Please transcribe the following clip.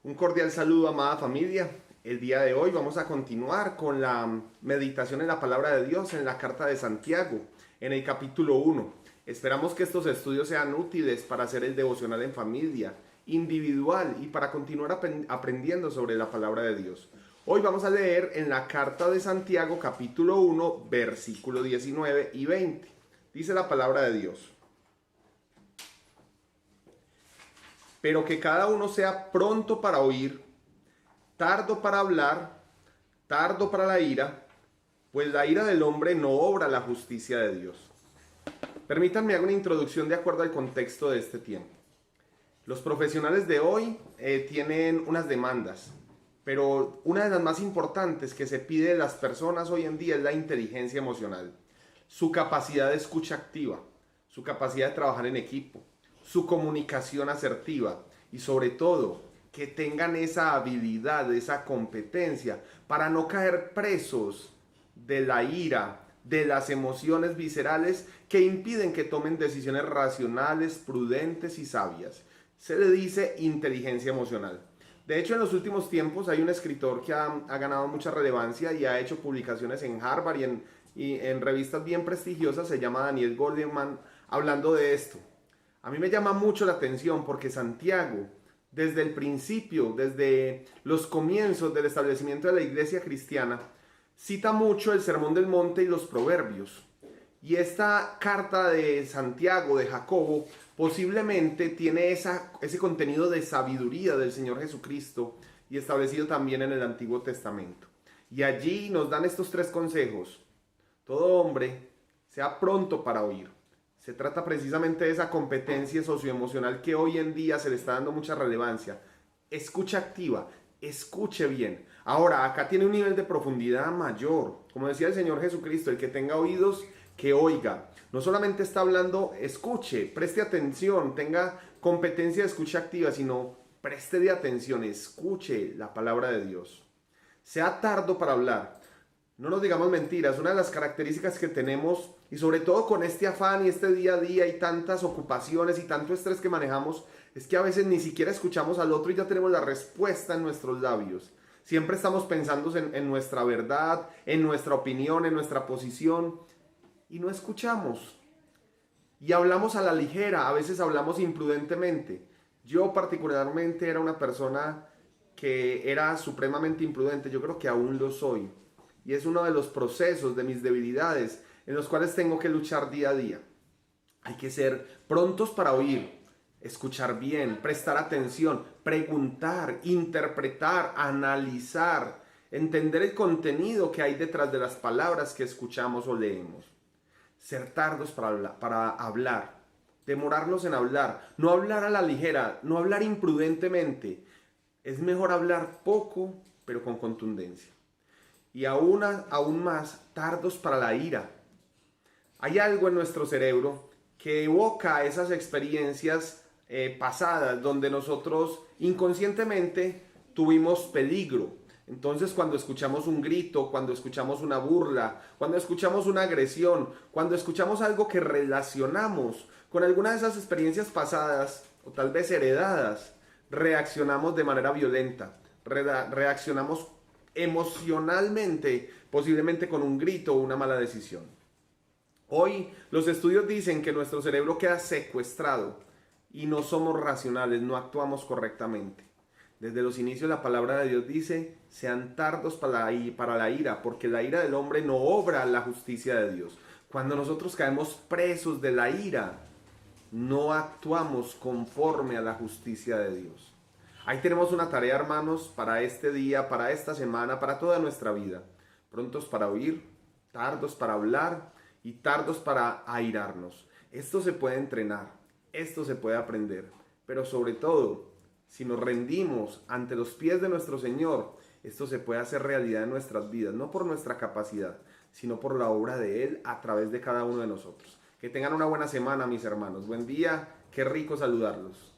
Un cordial saludo, amada familia. El día de hoy vamos a continuar con la meditación en la palabra de Dios en la carta de Santiago, en el capítulo 1. Esperamos que estos estudios sean útiles para hacer el devocional en familia, individual y para continuar aprendiendo sobre la palabra de Dios. Hoy vamos a leer en la carta de Santiago, capítulo 1, versículo 19 y 20. Dice la palabra de Dios: pero que cada uno sea pronto para oír, tardo para hablar, tardo para la ira, pues la ira del hombre no obra la justicia de Dios. Permítanme hacer una introducción de acuerdo al contexto de este tiempo. Los profesionales de hoy tienen unas demandas, pero una de las más importantes que se pide de las personas hoy en día es la inteligencia emocional, su capacidad de escucha activa, su capacidad de trabajar en equipo, su comunicación asertiva y sobre todo que tengan esa habilidad, esa competencia para no caer presos de la ira, de las emociones viscerales que impiden que tomen decisiones racionales, prudentes y sabias. Se le dice inteligencia emocional. De hecho, en los últimos tiempos hay un escritor que ha ganado mucha relevancia y ha hecho publicaciones en Harvard y en revistas bien prestigiosas. Se llama Daniel Goleman, hablando de esto. A mí me llama mucho la atención porque Santiago, desde el principio, desde los comienzos del establecimiento de la iglesia cristiana, cita mucho el Sermón del Monte y los Proverbios. Y esta carta de Santiago, de Jacobo, posiblemente tiene ese contenido de sabiduría del Señor Jesucristo y establecido también en el Antiguo Testamento. Y allí nos dan estos tres consejos. Todo hombre sea pronto para oír. Se trata precisamente de esa competencia socioemocional que hoy en día se le está dando mucha relevancia. Escucha activa, escuche bien. Ahora, acá tiene un nivel de profundidad mayor. Como decía el Señor Jesucristo, el que tenga oídos, que oiga. No solamente está hablando, escuche, preste atención, tenga competencia de escucha activa, sino preste de atención, escuche la palabra de Dios. Sea tardo para hablar. No nos digamos mentiras, una de las características que tenemos, y sobre todo con este afán y este día a día y tantas ocupaciones y tanto estrés que manejamos, es que a veces ni siquiera escuchamos al otro y ya tenemos la respuesta en nuestros labios. Siempre estamos pensando en nuestra verdad, en nuestra opinión, en nuestra posición, y no escuchamos. Y hablamos a la ligera, a veces hablamos imprudentemente. Yo particularmente era una persona que era supremamente imprudente, yo creo que aún lo soy. Y es uno de los procesos de mis debilidades en los cuales tengo que luchar día a día. Hay que ser prontos para oír, escuchar bien, prestar atención, preguntar, interpretar, analizar, entender el contenido que hay detrás de las palabras que escuchamos o leemos. Ser tardos para hablar, demorarnos en hablar, no hablar a la ligera, no hablar imprudentemente. Es mejor hablar poco, pero con contundencia. Y aún más, tardos para la ira. Hay algo en nuestro cerebro que evoca esas experiencias pasadas donde nosotros inconscientemente tuvimos peligro. Entonces, cuando escuchamos un grito, cuando escuchamos una burla, cuando escuchamos una agresión, cuando escuchamos algo que relacionamos con alguna de esas experiencias pasadas o tal vez heredadas, reaccionamos de manera violenta, reaccionamos emocionalmente, posiblemente con un grito o una mala decisión. Hoy los estudios dicen que nuestro cerebro queda secuestrado y no somos racionales, no actuamos correctamente. Desde los inicios la palabra de Dios dice: sean tardos para la ira, porque la ira del hombre no obra la justicia de Dios. Cuando nosotros caemos presos de la ira, no actuamos conforme a la justicia de Dios. Ahí tenemos una tarea, hermanos, para este día, para esta semana, para toda nuestra vida. Prontos para oír, tardos para hablar y tardos para airarnos. Esto se puede entrenar, esto se puede aprender, pero sobre todo, si nos rendimos ante los pies de nuestro Señor, esto se puede hacer realidad en nuestras vidas, no por nuestra capacidad, sino por la obra de Él a través de cada uno de nosotros. Que tengan una buena semana, mis hermanos. Buen día, qué rico saludarlos.